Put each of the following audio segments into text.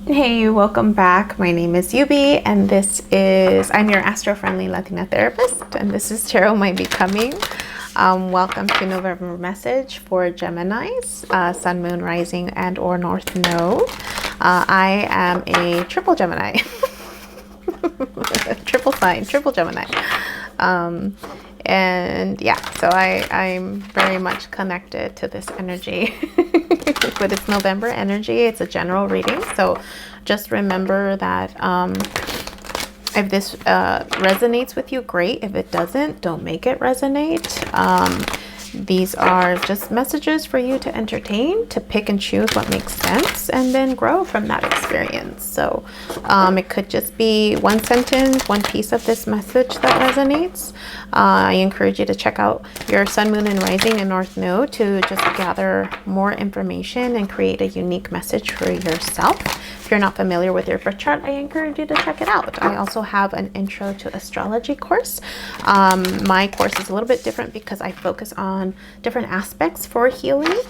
Hey, welcome back. My name is Yubi, and I'm your astro-friendly Latina therapist, and this is Tarot My Becoming. Welcome to November message for Geminis, Sun, Moon, Rising, and or North Node. I am a triple Gemini, triple sign, triple Gemini. And yeah, so I'm very much connected to this energy. But it's November energy. It's a general reading, so just remember that if this resonates with you, great. If it doesn't, don't make it resonate. These are just messages for you to entertain, to pick and choose what makes sense, and then grow from that experience. So it could just be one sentence, one piece of this message that resonates. I encourage you to check out your Sun, Moon, and Rising and North Node to just gather more information and create a unique message for yourself. If you're not familiar with your birth chart, I encourage you to check it out. I also have an intro to astrology course. My course is a little bit different because I focus on different aspects for healing,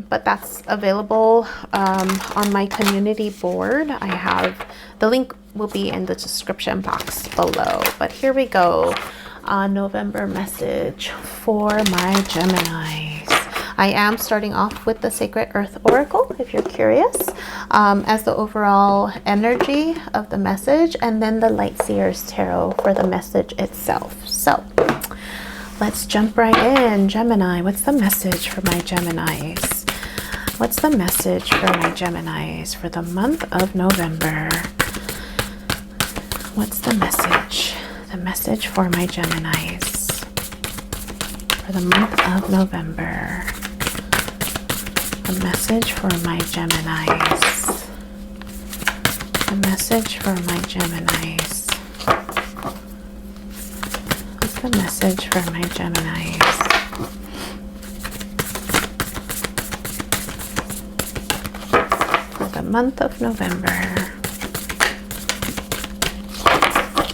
but that's available on my community board. I have the link will be in the description box below. But here we go. November message for my Geminis. I am starting off with the Sacred Earth Oracle, if you're curious, as the overall energy of the message, and then the Light Seers Tarot for the message itself. So let's jump right in. Gemini, what's the message for my Geminis? What's the message for my Geminis for the month of November? What's the message? The message for my Geminis for the month of November. The message for my Geminis. The message for my Geminis. What's the message for my Geminis? For the month of November.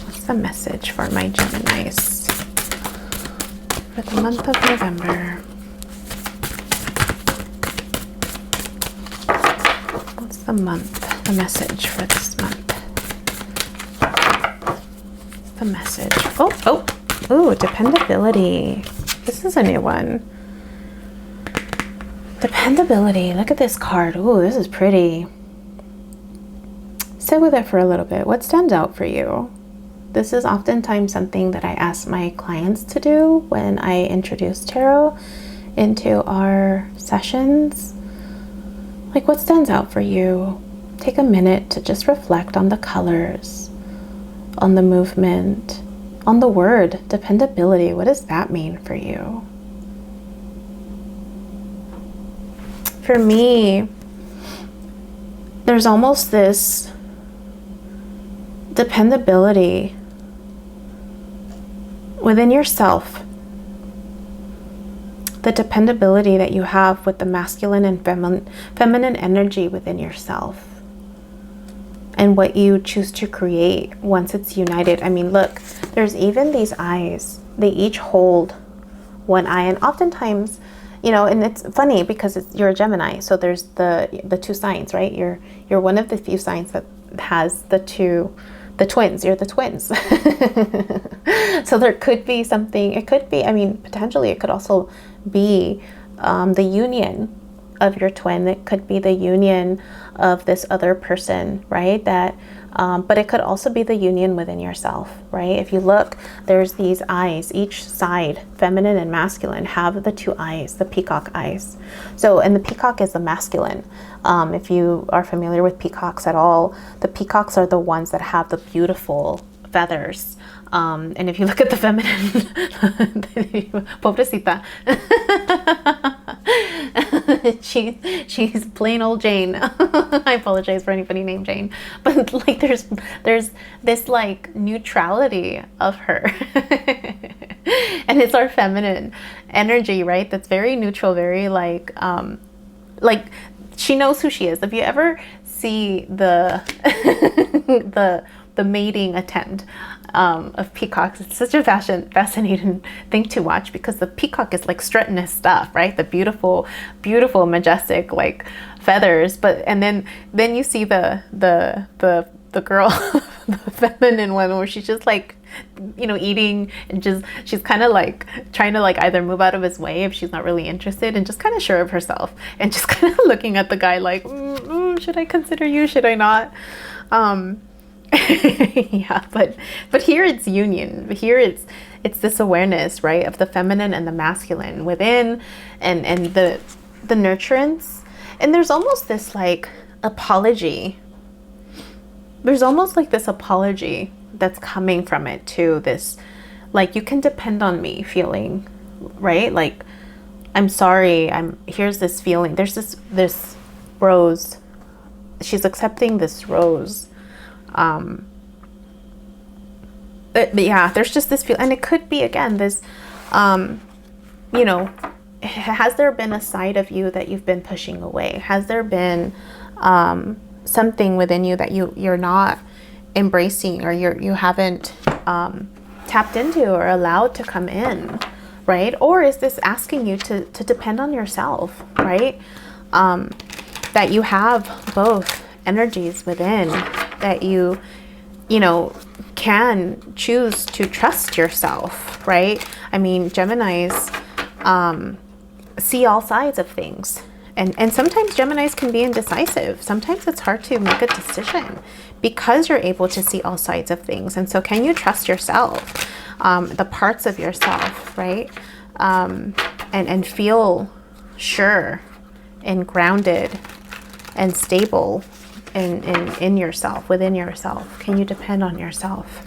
What's the message for my Geminis? For the month of November. What's the message for this month? The message. Oh, dependability. This is a new one. Dependability. Look at this card. Oh, this is pretty. Sit with it for a little bit. What stands out for you? This is oftentimes something that I ask my clients to do when I introduce tarot into our sessions. Like, what stands out for you? Take a minute to just reflect on the colors, on the movement, on the word dependability. What does that mean for you? For me, there's almost this dependability within yourself. The dependability that you have with the masculine and feminine energy within yourself. And what you choose to create once it's united. I mean, look, there's even these eyes. They each hold one eye. And oftentimes, you know, and it's funny because you're a Gemini. So there's the two signs, right? You're one of the few signs that has the twins. You're the twins. So there could be something, it could be, I mean, potentially it could also be the union of your twin. It could be the union of this other person, right? That, but it could also be the union within yourself, right? If you look, there's these eyes, each side, feminine and masculine, have the two eyes, the peacock eyes. So, and the peacock is the masculine. If you are familiar with peacocks at all, the peacocks are the ones that have the beautiful feathers. And if you look at the feminine, pobrecita, she's plain old Jane. I apologize for anybody named Jane, but like there's this like neutrality of her, and it's our feminine energy, right? That's very neutral, very like she knows who she is. If you ever see the the mating attempt of peacocks. It's such a fascinating thing to watch, because the peacock is like strutting his stuff, right? The beautiful, beautiful, majestic like feathers. But and then you see the girl, the feminine one, where she's just like, you know, eating, and just she's kind of like trying to like either move out of his way if she's not really interested, and just kind of sure of herself, and just kind of looking at the guy like, should I consider you, should I not? Yeah, but here it's union. Here it's this awareness, right, of the feminine and the masculine within, and the nurturance. And there's almost this like apology. There's almost like this apology that's coming from it too. This like, you can depend on me feeling, right? Like, I'm sorry, here's this feeling. There's this rose. She's accepting this rose. But yeah, there's just this feel, and it could be again this, you know, has there been a side of you that you've been pushing away? Has there been something within you that you're not embracing, or you haven't tapped into or allowed to come in, right? Or is this asking you to depend on yourself, right? That you have both energies within, that you know, can choose to trust yourself, right? I mean, Geminis see all sides of things. And sometimes Geminis can be indecisive. Sometimes it's hard to make a decision because you're able to see all sides of things. And so can you trust yourself, the parts of yourself, right? And feel sure and grounded and stable in yourself, within yourself? Can you depend on yourself?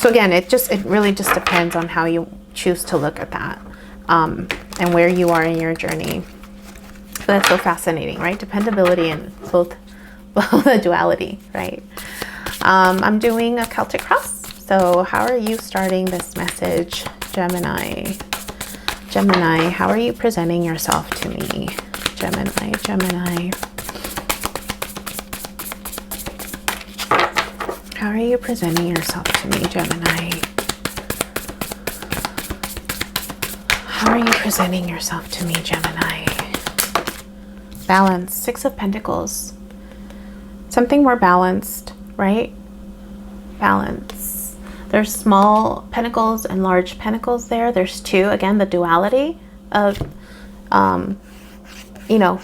So again, it really just depends on how you choose to look at that, and where you are in your journey. So that's so fascinating, right? Dependability and both the duality, right? I'm doing a Celtic cross. So how are you starting this message, Gemini? Gemini, how are you presenting yourself to me? Gemini. How are you presenting yourself to me, Gemini? How are you presenting yourself to me, Gemini? Balance, 6 of Pentacles. Something more balanced, right? Balance. There's small pentacles and large pentacles there. There's 2. Again, the duality of, you know,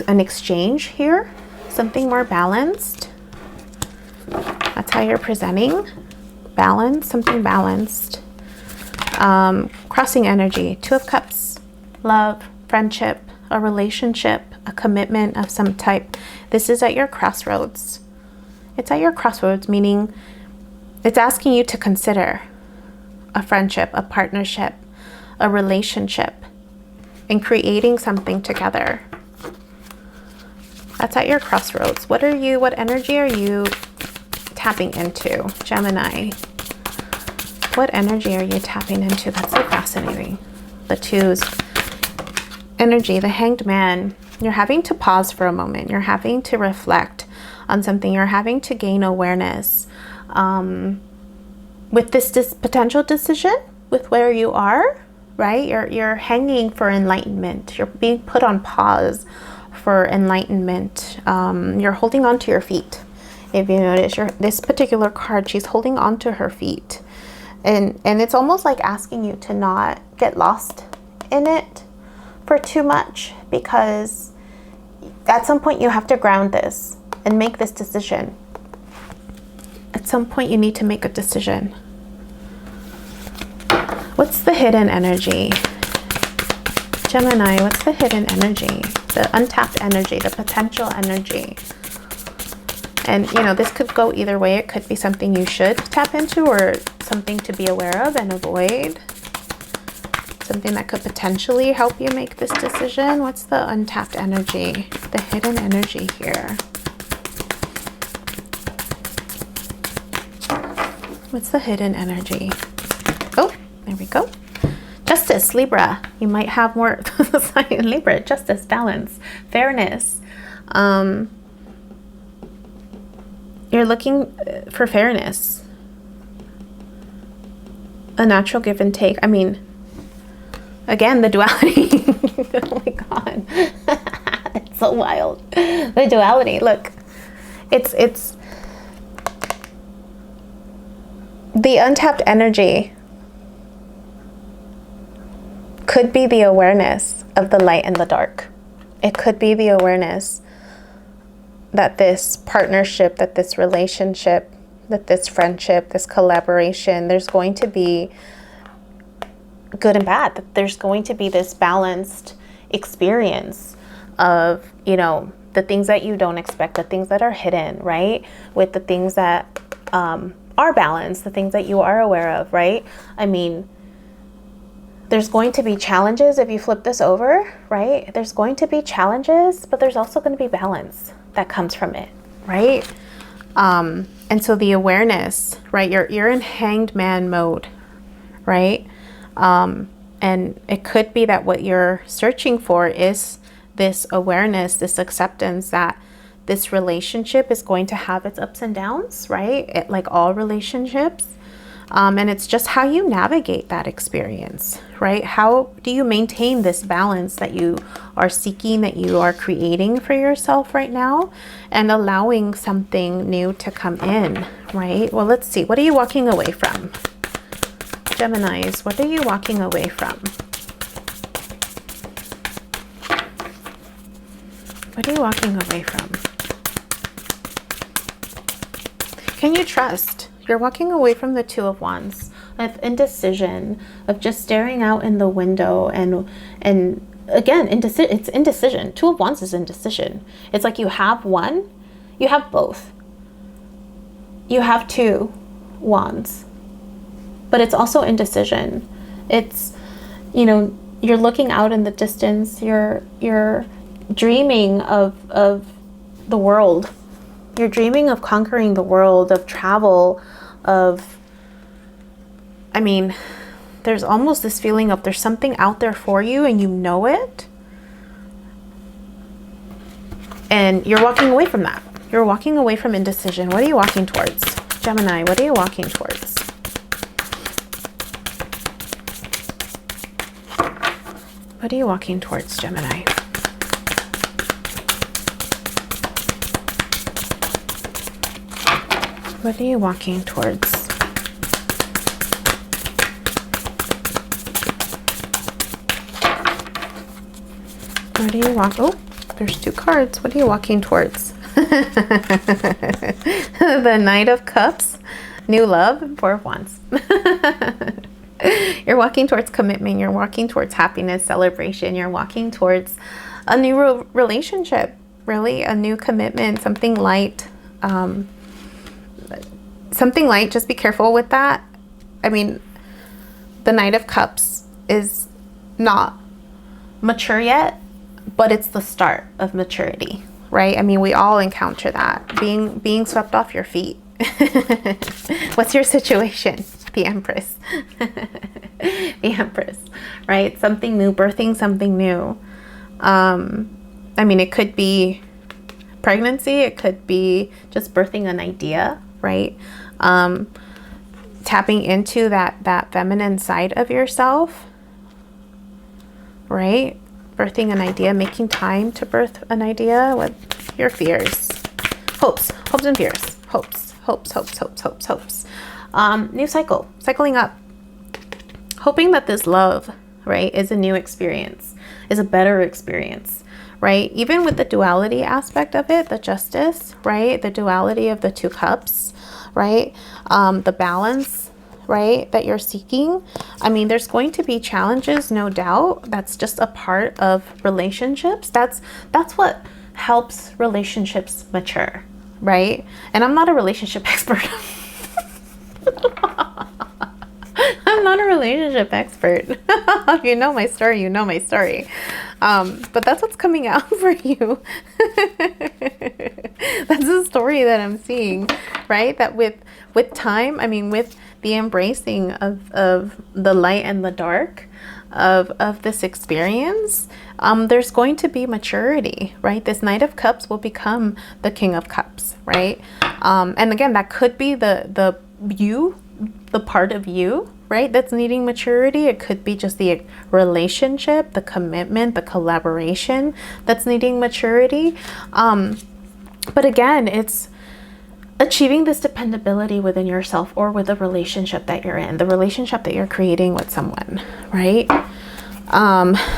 an exchange here. Something more balanced. That's how you're presenting. Balance, something balanced. Crossing energy, 2 of Cups, love, friendship, a relationship, a commitment of some type. This is at your crossroads. It's at your crossroads, meaning it's asking you to consider a friendship, a partnership, a relationship, and creating something together. That's at your crossroads. What energy are you tapping into, Gemini? What energy are you tapping into? That's so fascinating. The 2's energy, the Hanged Man. You're having to pause for a moment. You're having to reflect on something. You're having to gain awareness with this potential decision, with where you are, right? You're hanging for enlightenment. You're being put on pause for enlightenment. You're holding on to your feet. If you notice, this particular card, she's holding on to her feet. And it's almost like asking you to not get lost in it for too much, because at some point you have to ground this and make this decision. At some point you need to make a decision. What's the hidden energy? Gemini, what's the hidden energy? The untapped energy, the potential energy. And, you know, this could go either way. It could be something you should tap into, or something to be aware of and avoid. Something that could potentially help you make this decision. What's the untapped energy? The hidden energy here. What's the hidden energy? Oh, there we go. Justice, Libra. You might have more sign Libra. Justice, balance, fairness. You're looking for fairness. A natural give and take. I mean, again, the duality. Oh my God. It's so wild. The duality. Look, it's the untapped energy could be the awareness of the light and the dark. It could be the awareness that this partnership, that this relationship, that this friendship, this collaboration, there's going to be good and bad, that there's going to be this balanced experience of, you know, the things that you don't expect, the things that are hidden, right? With the things that are balanced, the things that you are aware of, right? I mean, there's going to be challenges if you flip this over, right? There's going to be challenges, but there's also going to be balance that comes from it, right? And so the awareness, right? You're in hanged man mode, right? And it could be that what you're searching for is this awareness, this acceptance that this relationship is going to have its ups and downs, right? Like all relationships. And it's just how you navigate that experience, right? How do you maintain this balance that you are seeking, that you are creating for yourself right now, and allowing something new to come in, right? Well, let's see. What are you walking away from? Geminis, what are you walking away from? What are you walking away from? Can you trust? You're walking away from the Two of Wands, of indecision, of just staring out in the window, and again, it's indecision. Two of Wands is indecision. It's like you have one, you have both. You have two wands, but it's also indecision. It's, you know, you're looking out in the distance, you're dreaming of the world. You're dreaming of conquering the world, of travel, of, I mean, there's almost this feeling of there's something out there for you and you know it. And you're walking away from that. You're walking away from indecision. What are you walking towards? Gemini, what are you walking towards? What are you walking towards, Gemini? What are you walking towards? What do you walk? Oh, there's two cards. What are you walking towards? The Knight of Cups, new love, Four of Wands. You're walking towards commitment. You're walking towards happiness, celebration. You're walking towards a new relationship, really, a new commitment, something light. Something light, just be careful with that. I mean, the Knight of Cups is not mature yet, but it's the start of maturity, right? I mean, we all encounter that, being swept off your feet. What's your situation? The Empress. The Empress, right? Something new, birthing something new. I mean, it could be pregnancy, it could be just birthing an idea, right? Tapping into that feminine side of yourself, right? Birthing an idea, making time to birth an idea. What your fears, hopes and fears, hopes. New cycle, cycling up, hoping that this love, right, is a new experience, is a better experience, right? Even with the duality aspect of it, the justice, right? The duality of the two cups, right? The balance, right, that you're seeking. I mean, there's going to be challenges, no doubt. That's just a part of relationships. That's what helps relationships mature, right? And I'm not a relationship expert. I'm not a relationship expert. If you know my story, you know my story. But that's what's coming out for you. That's the story that I'm seeing, right? That with time, I mean, with the embracing of the light and the dark, of this experience, there's going to be maturity, right? This Knight of Cups will become the King of Cups, right? And again, that could be the part of you, right, that's needing maturity. It could be just the relationship, the commitment, the collaboration that's needing maturity. But again, it's achieving this dependability within yourself or with the relationship that you're in, the relationship that you're creating with someone, right?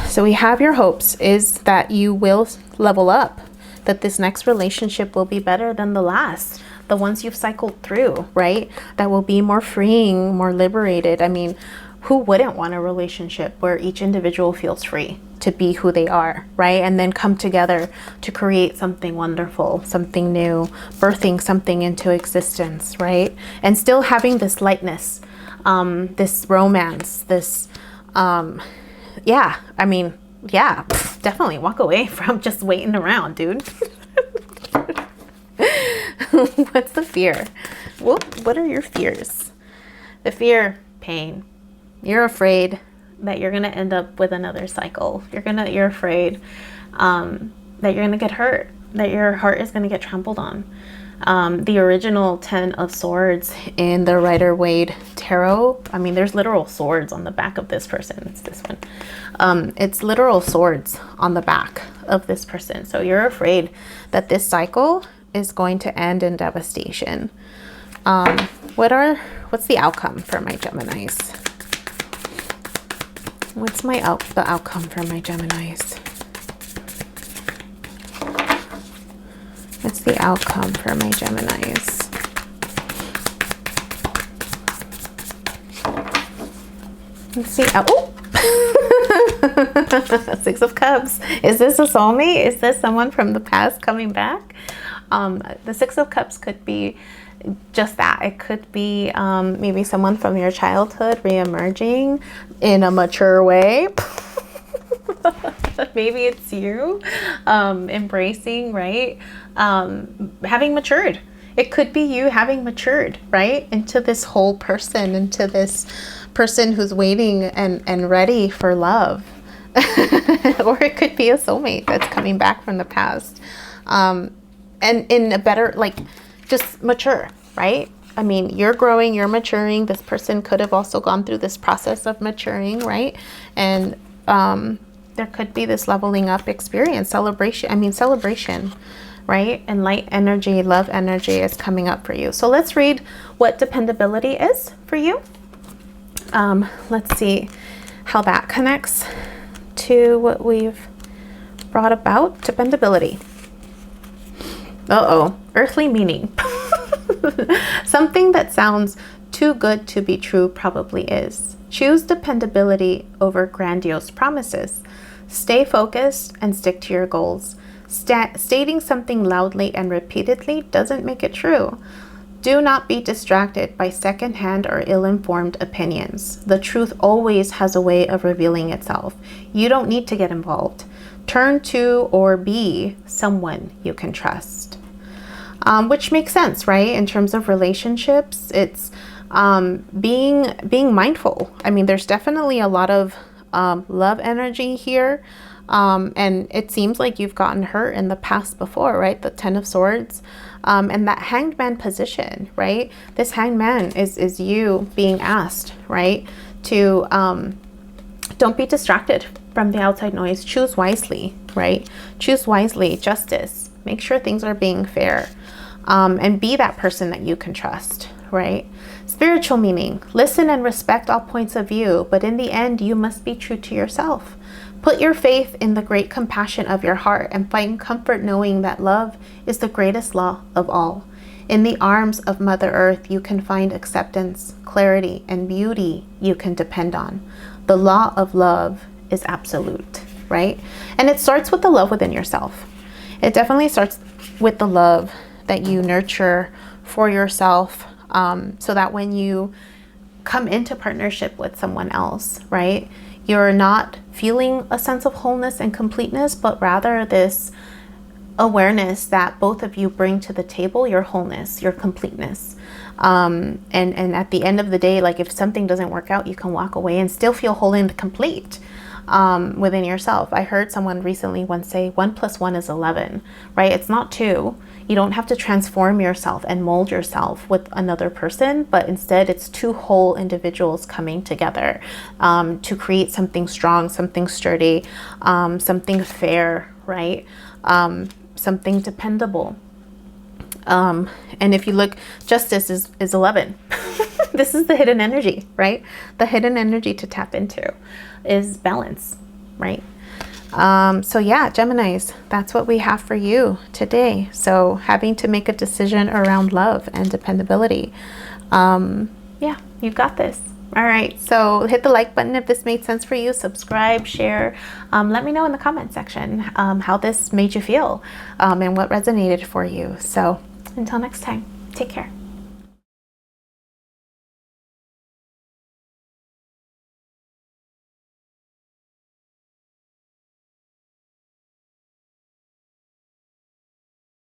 So we have your hopes is that you will level up, that this next relationship will be better than the last, the ones you've cycled through, right? That will be more freeing, more liberated. I mean, who wouldn't want a relationship where each individual feels free to be who they are, right? And then come together to create something wonderful, something new, birthing something into existence, right? And still having this lightness, this romance, this, yeah, I mean, yeah, definitely walk away from just waiting around, dude. What's the fear? Well, what are your fears? The fear, pain. You're afraid that you're gonna end up with another cycle. You're afraid that you're gonna get hurt, that your heart is gonna get trampled on. The original 10 of Swords in the Rider-Waite Tarot, I mean, there's literal swords on the back of this person. It's this one. It's literal swords on the back of this person. So you're afraid that this cycle is going to end in devastation. What's the outcome for my Geminis? What's the outcome for my Geminis? What's the outcome for my Geminis? Let's see. Oh! 6 of Cups. Is this a soulmate? Is this someone from the past coming back? The 6 of Cups could be just that. It could be maybe someone from your childhood re-emerging in a mature way. Maybe it's you embracing, right? Having matured. It could be you having matured, right? Into this whole person, into this person who's waiting and ready for love. Or it could be a soulmate that's coming back from the past. And in a better, like, just mature, right? I mean, you're growing, you're maturing. This person could have also gone through this process of maturing, right? And there could be this leveling up experience, celebration, right? And light energy, love energy is coming up for you. So let's read what dependability is for you. Let's see how that connects to what we've brought about. Dependability. Uh-oh, earthly meaning. Something that sounds too good to be true probably is. Choose dependability over grandiose promises. Stay focused and stick to your goals. Stating something loudly and repeatedly doesn't make it true. Do not be distracted by secondhand or ill-informed opinions. The truth always has a way of revealing itself. You don't need to get involved. Turn to or be someone you can trust. Which makes sense, right? In terms of relationships, it's being mindful. I mean, there's definitely a lot of love energy here. And it seems like you've gotten hurt in the past before, right? The 10 of Swords. And that Hanged Man position, right? This Hanged Man is you being asked, right? To don't be distracted from the outside noise. Choose wisely, right? Choose wisely. Justice. Make sure things are being fair. And be that person that you can trust, right? Spiritual meaning. Listen and respect all points of view, but in the end, you must be true to yourself. Put your faith in the great compassion of your heart and find comfort knowing that love is the greatest law of all. In the arms of Mother Earth, you can find acceptance, clarity, and beauty you can depend on. The law of love is absolute, right? And it starts with the love within yourself. It definitely starts with the love that you nurture for yourself, so that when you come into partnership with someone else, right, you're not feeling a sense of wholeness and completeness, but rather this awareness that both of you bring to the table, your wholeness, your completeness. And at the end of the day, like if something doesn't work out, you can walk away and still feel whole and complete within yourself. I heard someone recently once say 1 + 1 is 11, right? It's not 2. You don't have to transform yourself and mold yourself with another person, but instead it's 2 whole individuals coming together to create something strong, something sturdy, something fair, right? Something dependable. And if you look, justice is 11. This is the hidden energy, right? The hidden energy to tap into is balance, right? So yeah, Geminis, that's what we have for you today. So having to make a decision around love and dependability. Yeah, you've got this. All right, so hit the like button if this made sense for you. Subscribe, share. Let me know in the comment section how this made you feel and what resonated for you. So until next time, take care.